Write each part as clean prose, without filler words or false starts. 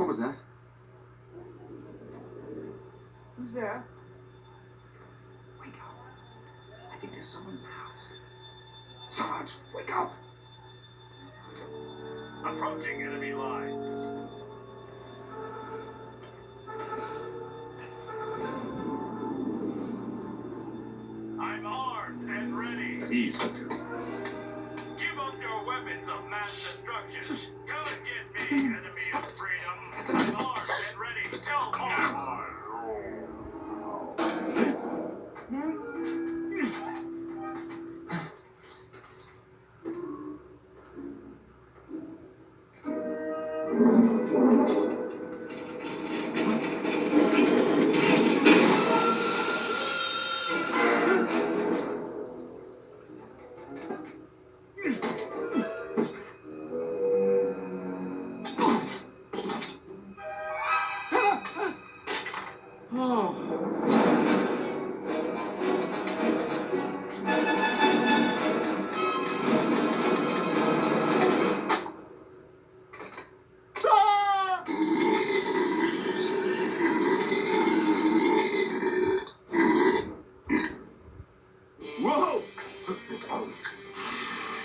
What was that? Who's there? Wake up. I think there's someone in the house. Sarge, wake up! Approaching enemy lines. I'm armed and ready. At ease, soldier. Give up your weapons of mass destruction. Shush. Come and get me, enemy of freedom. I'm armed and ready. Tell more. Whoa!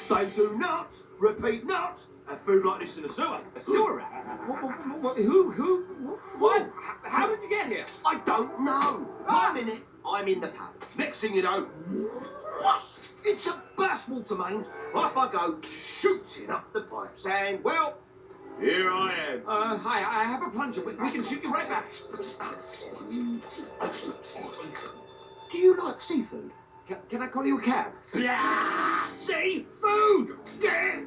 They do not, repeat not, have food like this in a sewer. A sewer rat? Who? What? How did you get here? I don't know. 1 minute, I'm in the pub. Next thing you know, whoosh, it's a burst water main. Off I go, shooting up the pipes, and well, here I am. Hi, I have a plunger. We can shoot you right back. Do you like seafood? Can I call you a cab? Yeah, seafood. Yeah.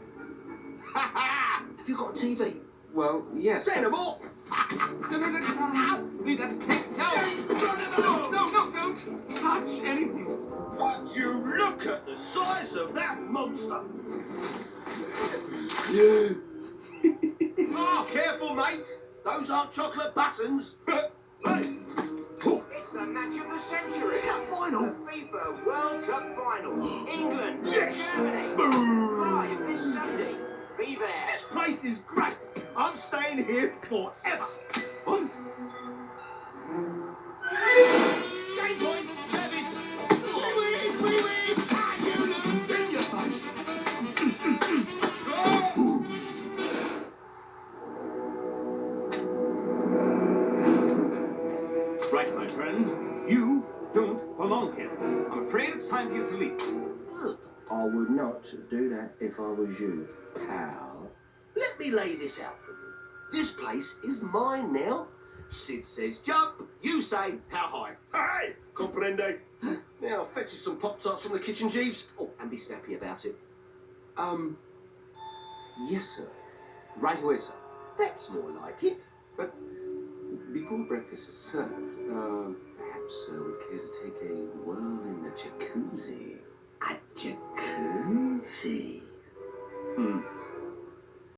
Ha ha. Have you got a TV? Well, yes. Send them all. No. Leave that. No, don't touch anything. Would you look at the size of that monster? Yeah. Oh, Careful, mate. Those aren't chocolate buttons. Hey. Oh. It's the match of the century. Cup final. The FIFA World Cup final. England, Yes. Germany. Boom. Live this Sunday. Be there. This place is great. I'm staying here forever. What? Game point. Service. Wee-wee. Ah, you lose. In your face. Oh. right, my friend. You don't belong here. I'm afraid it's time for you to leave. I would not do that if I was you, pal. Let me lay this out for you. This place is mine now. Sid says jump, you say how high. Hey, comprende? Now I'll fetch you some Pop-Tarts from the kitchen, Jeeves. Oh, and be snappy about it. Yes, sir. Right away, sir. That's more like it. But before breakfast is served, perhaps sir would care to take a whirl in the jacuzzi. A jacuzzi.